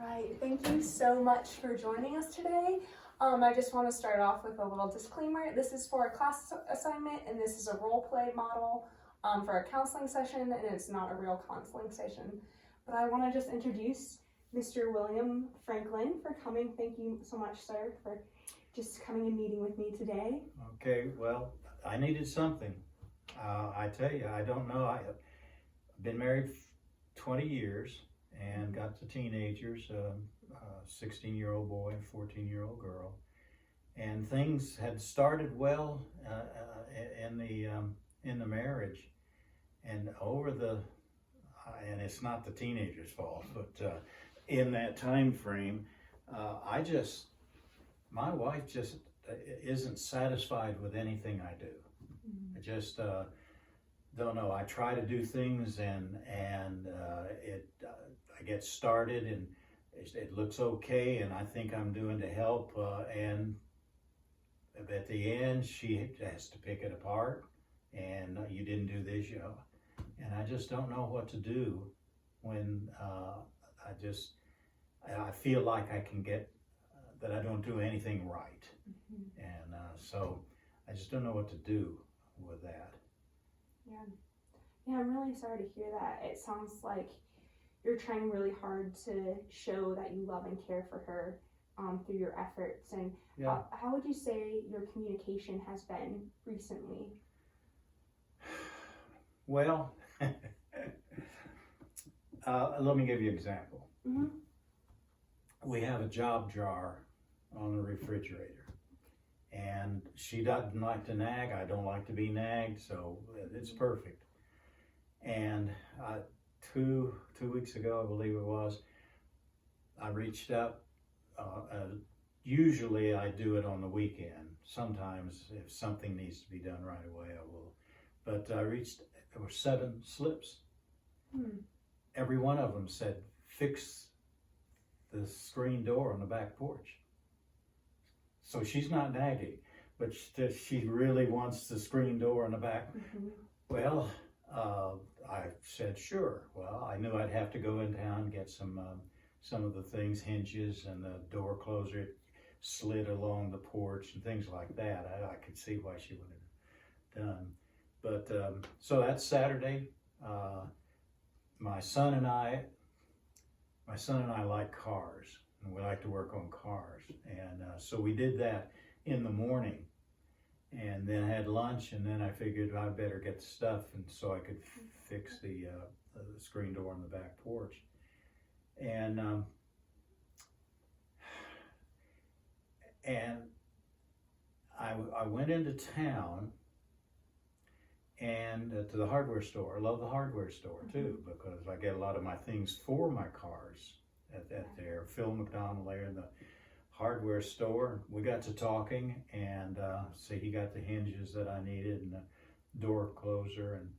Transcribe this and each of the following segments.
right, thank you so much for joining us today. I just want to start off with a little disclaimer. This is for a class assignment and this is a role play model for a counseling session, and it's not a real counseling session. But I want to just introduce Mr. William Franklin for coming. Thank you so much, sir, for just coming and meeting with me today. Okay, well, I needed something. I tell you, I don't know. I've been married 20 years and got the teenagers, a 16-year-old boy and 14-year-old girl. And things had started well in the marriage. And and it's not the teenager's fault, but in that time frame, my wife just isn't satisfied with anything I do. I just don't know. I try to do things and I get started and it looks okay and I think I'm doing to help and at the end she has to pick it apart and you didn't do this, and I just don't know what to do when I feel like I can get that I don't do anything right. And so I just don't know what to do with that. Yeah, I'm really sorry to hear that. It sounds like you're trying really hard to show that you love and care for her through your efforts. And how would you say your communication has been recently? Well, let me give you an example. We have a job jar on the refrigerator. And she doesn't like to nag. I don't like to be nagged, so it's perfect. And 2 weeks ago, I believe it was, I reached up. Usually I do it on the weekend. Sometimes if something needs to be done right away, I will. But I reached, there were 7 slips. Every one of them said, fix the screen door on the back porch. So she's not nagging, but she really wants the screen door in the back. Well, I said, sure. Well, I knew I'd have to go in town and get some of the things, hinges and the door closer slid along the porch and things like that. I could see why she would have done. But so that's Saturday. My son and I like cars. And we like to work on cars, and so we did that in the morning, and then had lunch, and then I figured I better get the stuff, and so I could fix the screen door on the back porch, and I went into town and to the hardware store. I love the hardware store too because I get a lot of my things for my cars at there. Phil McDonald there in the hardware store. We got to talking and so he got the hinges that I needed and the door closer and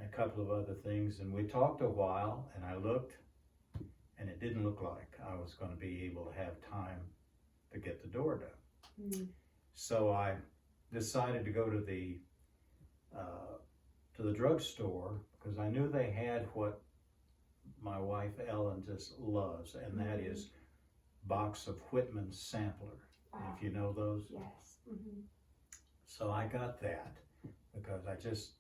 a couple of other things, and we talked a while and I looked and it didn't look like I was going to be able to have time to get the door done. So I decided to go to the drugstore because I knew they had what my wife Ellen just loves, and that is box of Whitman sampler. If you know those. Yes. So I got that because I just,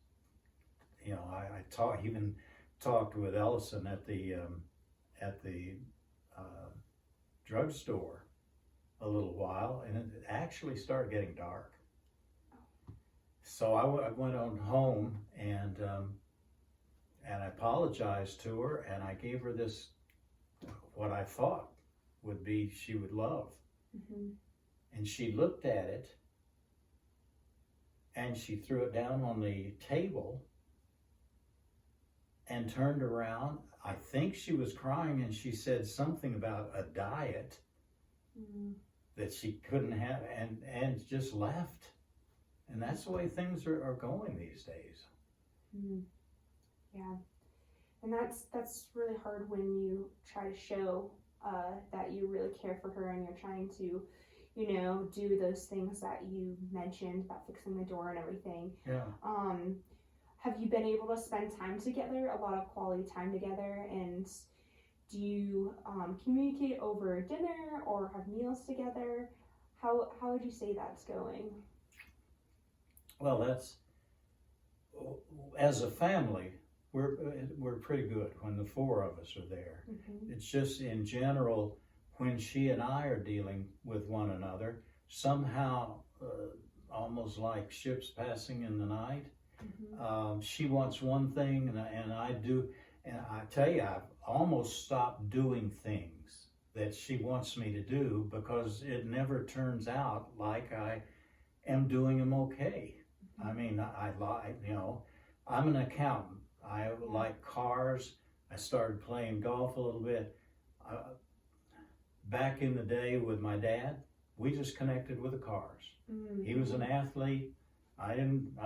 I even talked with Ellison at the drugstore a little while, and it actually started getting dark. So I went on home and I apologized to her, and I gave her this, what I thought would be she would love. And she looked at it and she threw it down on the table and turned around. I think she was crying, and she said something about a diet that she couldn't have, and just left. And that's the way things are going these days. Yeah, and that's really hard when you try to show that you really care for her and you're trying to, do those things that you mentioned about fixing the door and everything. Have you been able to spend time together, a lot of quality time together, and Do you communicate over dinner or have meals together? How would you say that's going? Well, that's, as a family, we're pretty good when the four of us are there. Mm-hmm. It's just in general, when she and I are dealing with one another, somehow, almost like ships passing in the night, Mm-hmm. she wants one thing and I do, and I tell you, I've almost stopped doing things that she wants me to do because it never turns out like I am doing them okay. I mean, I like, I'm an accountant. I like cars. I started playing golf a little bit. Back in the day with my dad, we just connected with the cars. Mm-hmm. He was an athlete. I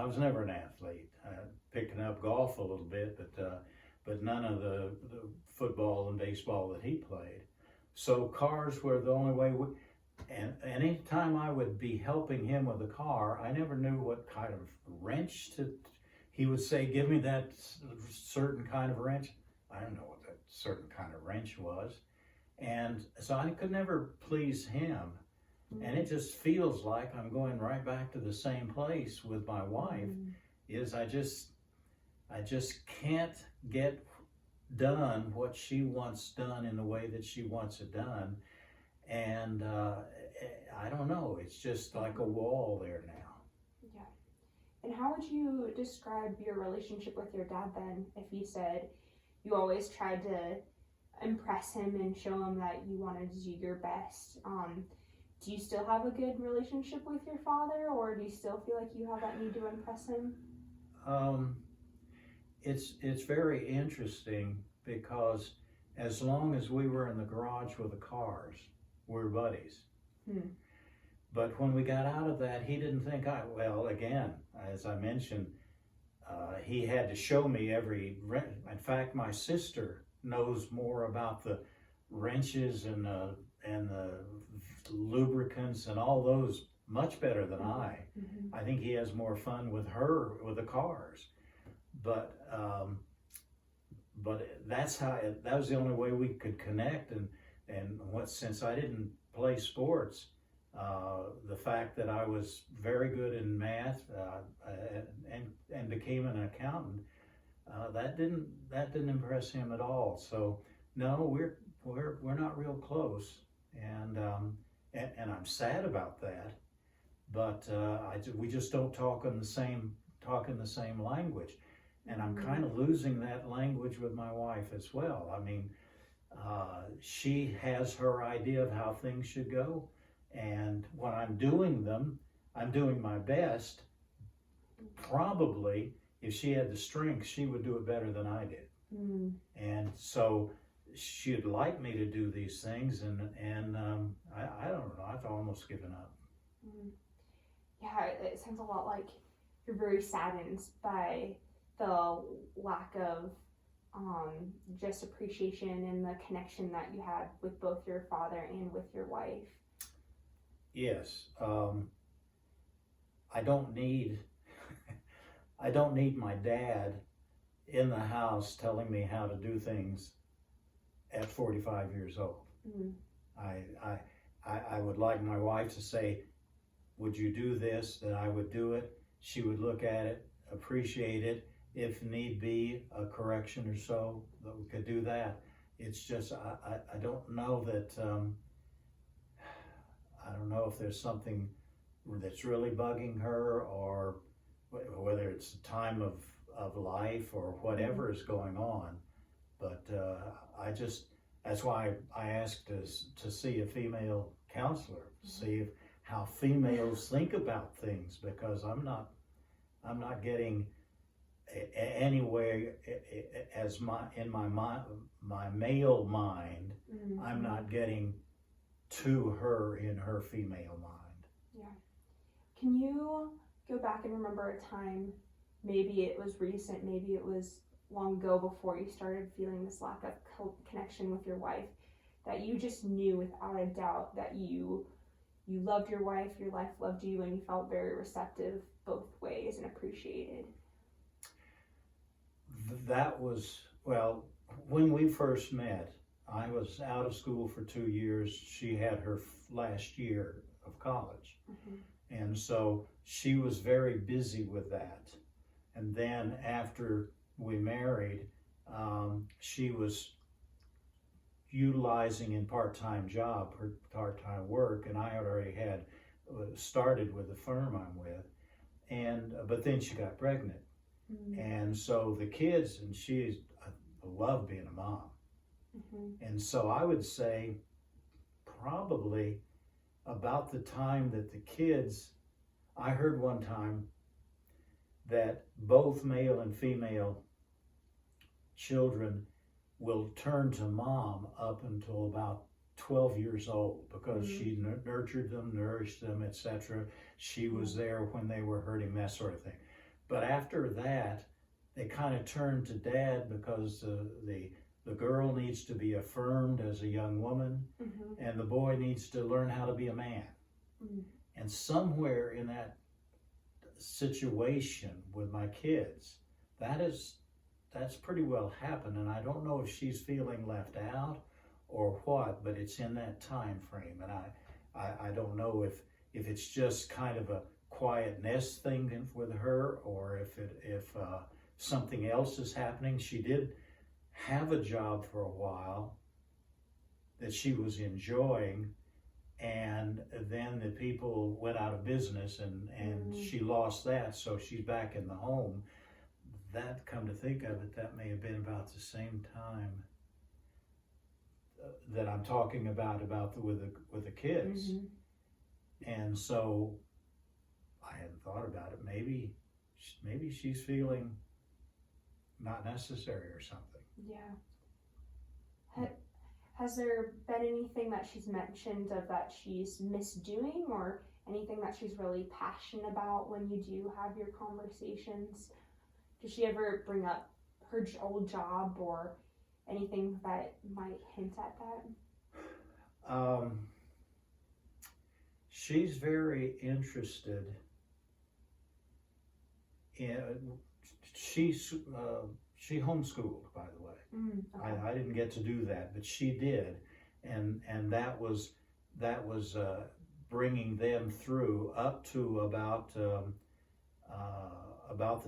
was never an athlete. Picking up golf a little bit, but none of the football and baseball that he played. So cars were the only way. And any time I would be helping him with a car, I never knew what kind of wrench he would say, give me that certain kind of wrench. I don't know what that certain kind of wrench was. And so I could never please him. Mm-hmm. And it just feels like I'm going right back to the same place with my wife, is I just can't get done what she wants done in the way that she wants it done. And I don't know, it's just like a wall there now. Yeah. And how would you describe your relationship with your dad then, if you said you always tried to impress him and show him that you wanted to do your best? Do you still have a good relationship with your father, or do you still feel like you have that need to impress him? It's very interesting because as long as we were in the garage with the cars, we were buddies. But when we got out of that, he didn't think well, again, as I mentioned, he had to show me in fact, my sister knows more about the wrenches and the lubricants and all those much better than I. Mm-hmm. I think he has more fun with the cars. But that was the only way we could connect. And since I didn't play sports, the fact that I was very good in math and became an accountant, that didn't impress him at all. So no, we're not real close, and I'm sad about that. But we just don't talk in the same language, and I'm kind of losing that language with my wife as well. I mean, she has her idea of how things should go, and when I'm doing them, I'm doing my best. Probably, if she had the strength, she would do it better than I did. And so she'd like me to do these things, and I don't know, I've almost given up. Yeah, it sounds a lot like you're very saddened by the lack of just appreciation and the connection that you had with both your father and with your wife. Yes, I don't need my dad in the house telling me how to do things at 45 years old. I would like my wife to say, would you do this? That I would do it. She would look at it, appreciate it. If need be, a correction or so, that we could do that. It's just, I don't know that, I don't know if there's something that's really bugging her, or whether it's a time of life or whatever is going on. But that's why I asked to see a female counselor, see how females think about things, because I'm not getting anywhere in my male mind. I'm not getting to her in her female mind. Yeah. Can you go back and remember a time, maybe it was recent, maybe it was long ago before you started feeling this lack of connection with your wife, that you just knew without a doubt that you loved your wife, your life loved you, and you felt very receptive both ways and appreciated? That was, well, when we first met, I was out of school for 2 years. She had her last year of college. And so she was very busy with that. And then after we married, she was utilizing in part-time job, her part-time work, and I had already had started with the firm I'm with. And but then she got pregnant. And so the kids, and she loved being a mom. And so I would say probably about the time that the kids, I heard one time that both male and female children will turn to mom up until about 12 years old because she nurtured them, nourished them, etc. She was there when they were hurting, that sort of thing. But after that, they kind of turn to dad because the girl needs to be affirmed as a young woman, and the boy needs to learn how to be a man. And somewhere in that situation with my kids, that's pretty well happened, and I don't know if she's feeling left out or what, but it's in that time frame, and I don't know if it's just kind of a quiet nest thing with her, or if something else is happening. She did have a job for a while that she was enjoying, and then the people went out of business, and she lost that, so she's back in the home. That, come to think of it, that may have been about the same time that I'm talking about with the kids. And so I hadn't thought about it. Maybe she's feeling not necessary or something. Yeah. Has there been anything that she's mentioned of that she's misdoing, or anything that she's really passionate about when you do have your conversations? Does she ever bring up her old job or anything that might hint at that? She's very interested in, she homeschooled, by the way. Okay. I didn't get to do that, but she did, and that was bringing them through up to about the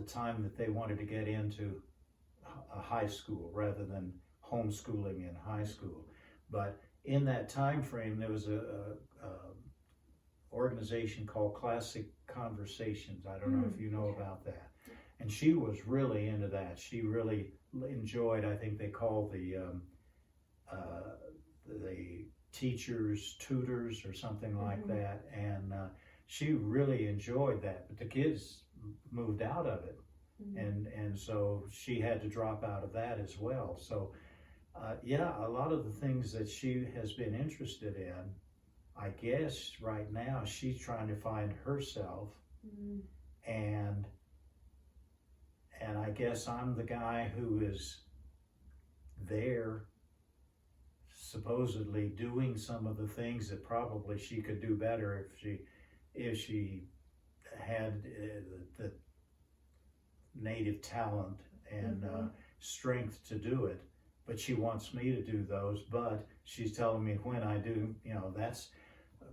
time that they wanted to get into a high school rather than homeschooling in high school. But in that time frame, there was a organization called Classic Conversations. I don't know if you know about that. And she was really into that. She really enjoyed, I think they call the teachers, tutors or something like that. And she really enjoyed that. But the kids moved out of it. And so she had to drop out of that as well. So a lot of the things that she has been interested in, I guess right now she's trying to find herself, and I guess I'm the guy who is there supposedly doing some of the things that probably she could do better if she had the native talent and strength to do it. But she wants me to do those, but she's telling me when I do,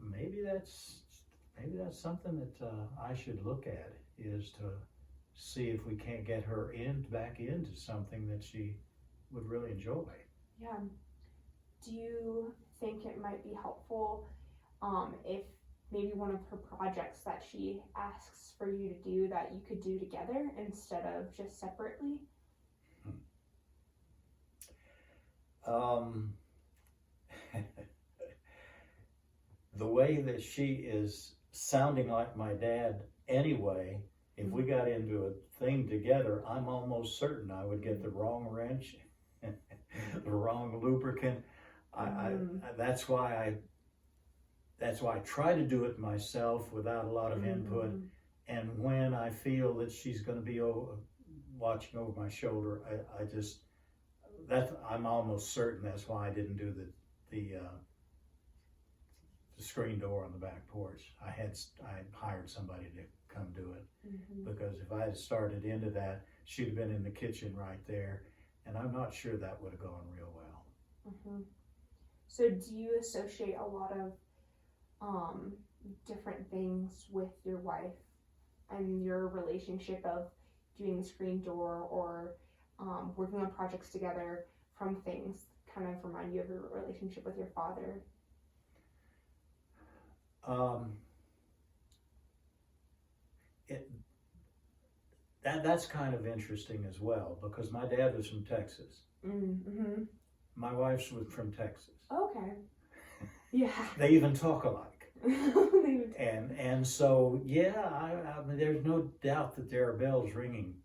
maybe that's something that I should look at, is to see if we can't get her back into something that she would really enjoy. Yeah. Do you think it might be helpful if maybe one of her projects that she asks for you to do that you could do together instead of just separately? The way that she is sounding like my dad anyway, if we got into a thing together, I'm almost certain I would get the wrong wrench, the wrong lubricant. That's why I try to do it myself without a lot of input. And when I feel that she's going to be watching over my shoulder, I'm almost certain that's why I didn't do the screen door on the back porch. I hired somebody to come do it, because if I had started into that, she'd have been in the kitchen right there, and I'm not sure that would have gone real well. So do you associate a lot of different things with your wife and your relationship of doing the screen door or working on projects together from things kind of remind you of your relationship with your father? That's kind of interesting as well, because my dad was from Texas. Mm-hmm. My wife's from Texas. Okay. Yeah. They even talk alike. And so, yeah, I mean, there's no doubt that there are bells ringing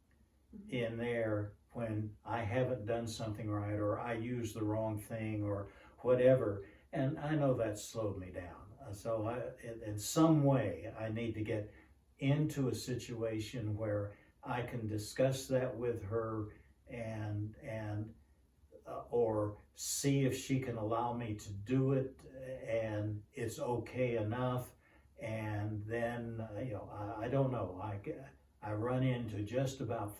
in there when I haven't done something right, or I use the wrong thing, or whatever. And I know that's slowed me down. So in some way, I need to get into a situation where I can discuss that with her, and or see if she can allow me to do it, and it's okay enough. And then I don't know. I run into just about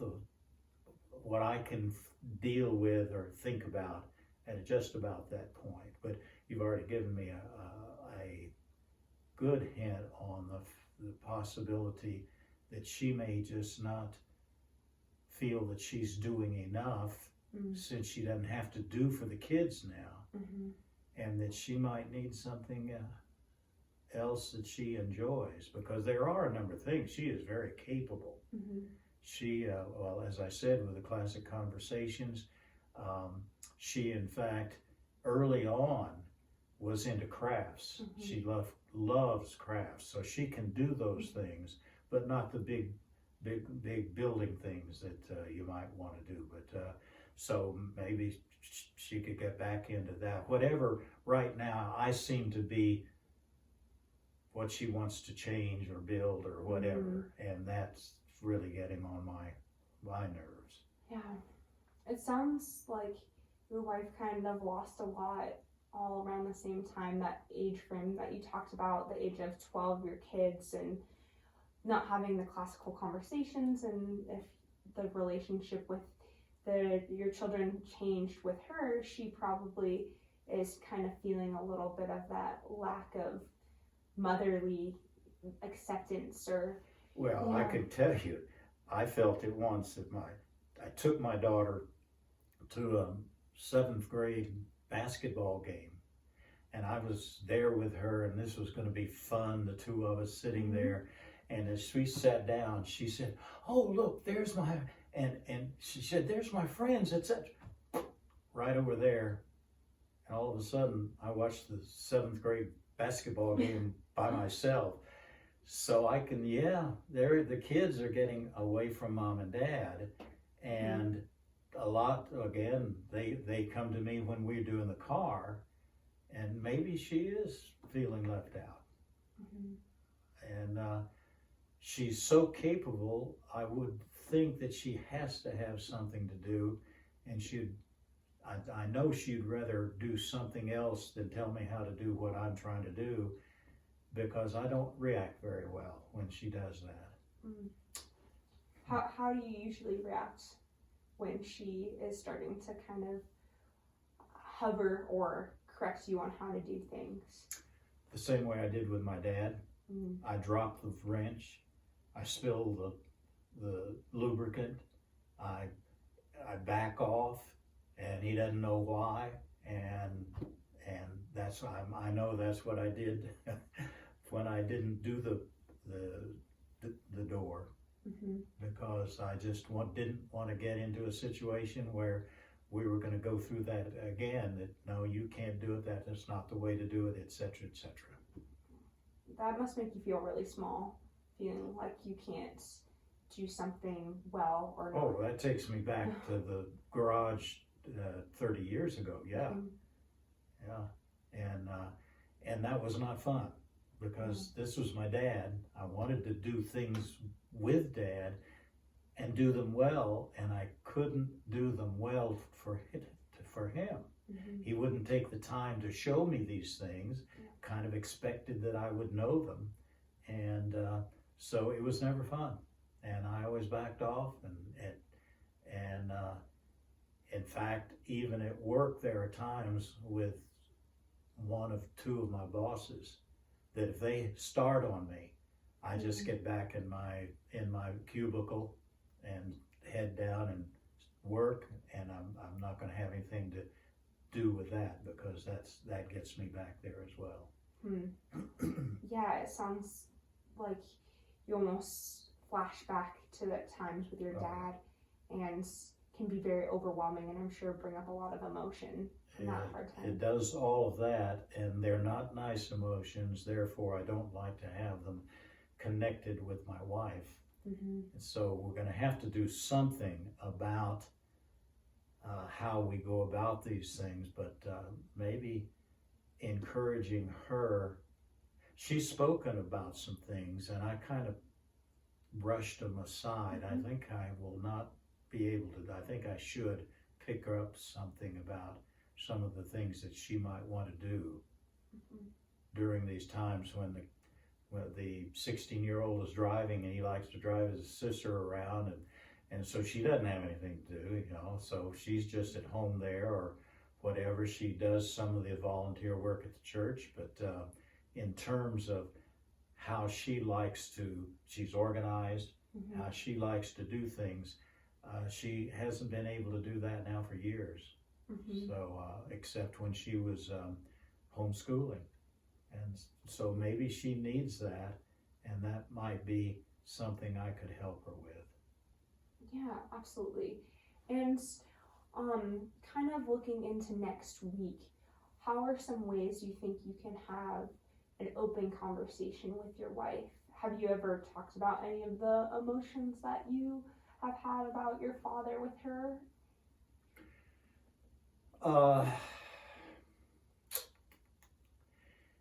what I can deal with or think about at just about that point. But you've already given me a good hint on the possibility that she may just not feel that she's doing enough, since she doesn't have to do for the kids now, and that she might need something else that she enjoys, because there are a number of things. She is very capable. She, well, as I said, with the Classic Conversations, she in fact early on was into crafts. She loves crafts, so she can do those things, but not the big building things that you might want to do. But so maybe she could get back into that. Whatever, right now, I seem to be what she wants to change or build or whatever, and that's really getting on my nerves. Yeah. It sounds like your wife kind of lost a lot all around the same time, that age frame that you talked about, the age of 12, your kids, and not having the classical conversations, and if the relationship with your children changed with her, she probably is kind of feeling a little bit of that lack of motherly acceptance. Or well, I can tell you, I felt it once that I took my daughter to a 7th grade basketball game, and I was there with her, and this was going to be fun, the two of us sitting there. And as we sat down, she said, "Oh, look, there's my," and she said, "There's my friends," etc. Right over there. And all of a sudden, I watched the 7th grade basketball game by myself. So I can, the kids are getting away from mom and dad, and a lot, again, they come to me when we're doing the car, and maybe she is feeling left out. And she's so capable, I would think that she has to have something to do, and I know she'd rather do something else than tell me how to do what I'm trying to do, because I don't react very well when she does that. How do you usually react when she is starting to kind of hover or correct you on how to do things? The same way I did with my dad. I drop the wrench, I spill the lubricant, I back off, and he doesn't know why, and that's, I know that's what I did when I didn't do the door, because I just didn't want to get into a situation where we were going to go through that again, that no, you can't do it, that's not the way to do it, etc., etc. That must make you feel really small, feeling like you can't do something well or not. Oh, that takes me back to the garage 30 years ago. Yeah. And that was not fun, because this was my dad. I wanted to do things with dad and do them well, and I couldn't do them well for him. He wouldn't take the time to show me these things, kind of expected that I would know them, and so it was never fun, and I always backed off, and in fact, even at work, there are times with one of two of my bosses that if they start on me, I just get back in my cubicle and head down and work, and I'm not going to have anything to do with that, because that gets me back there as well. Yeah, it sounds like you almost flash back to the times with your dad, and can be very overwhelming, and I'm sure bring up a lot of emotion in that hard time. It does all of that, and they're not nice emotions, therefore I don't like to have them connected with my wife. So we're going to have to do something about how we go about these things, but maybe encouraging her. She's spoken about some things, and I kind of brushed them aside. I think I will not be able to. I think I should pick up something about some of the things that she might want to do during these times when the 16-year-old is driving, and he likes to drive his sister around, and so she doesn't have anything to do, you know, so she's just at home there or whatever. She does some of the volunteer work at the church, but in terms of how she likes to, she's organized, how she likes to do things, she hasn't been able to do that now for years. So except when she was homeschooling, and so maybe she needs that, and that might be something I could help her with. Yeah, absolutely. And kind of looking into next week, how are some ways you think you can have an open conversation with your wife? Have you ever talked about any of the emotions that you have had about your father with her?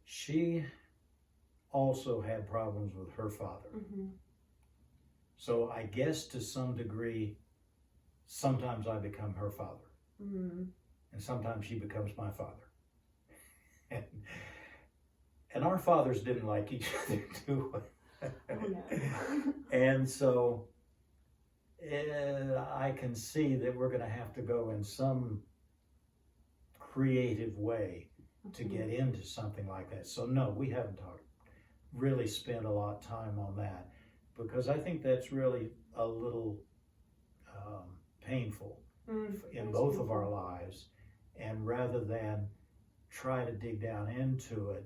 She also had problems with her father. So I guess to some degree, sometimes I become her father. And sometimes she becomes my father. And our fathers didn't like each other too well. Oh, no. And so I can see that we're going to have to go in some creative way to get into something like that. So no, we haven't really spent a lot of time on that, because I think that's really a little painful in both of our lives. And rather than try to dig down into it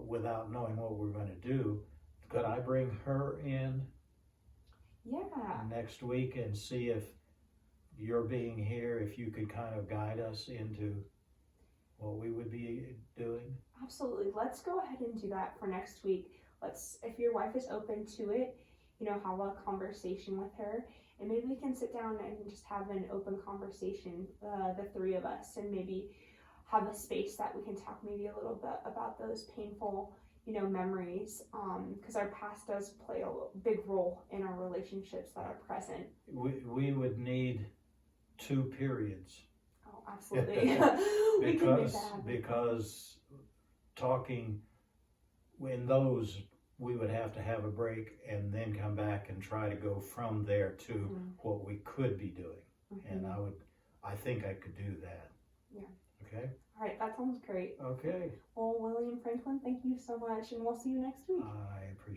without knowing what we're going to do, could I bring her in next week and see if your being here, if you could kind of guide us into what we would be doing? Absolutely. Let's go ahead and do that for next week. If your wife is open to it, have a conversation with her, and maybe we can sit down and just have an open conversation, the three of us, and maybe have a space that we can talk maybe a little bit about those painful, memories, because our past does play a big role in our relationships that are present. We would need 2 periods. Oh, absolutely. We can make that happen. Because talking in those, we would have to have a break and then come back and try to go from there to what we could be doing. And I think I could do that. Yeah. Okay. All right, that sounds great. Okay. Well, William Franklin, thank you so much, and we'll see you next week. I appreciate it.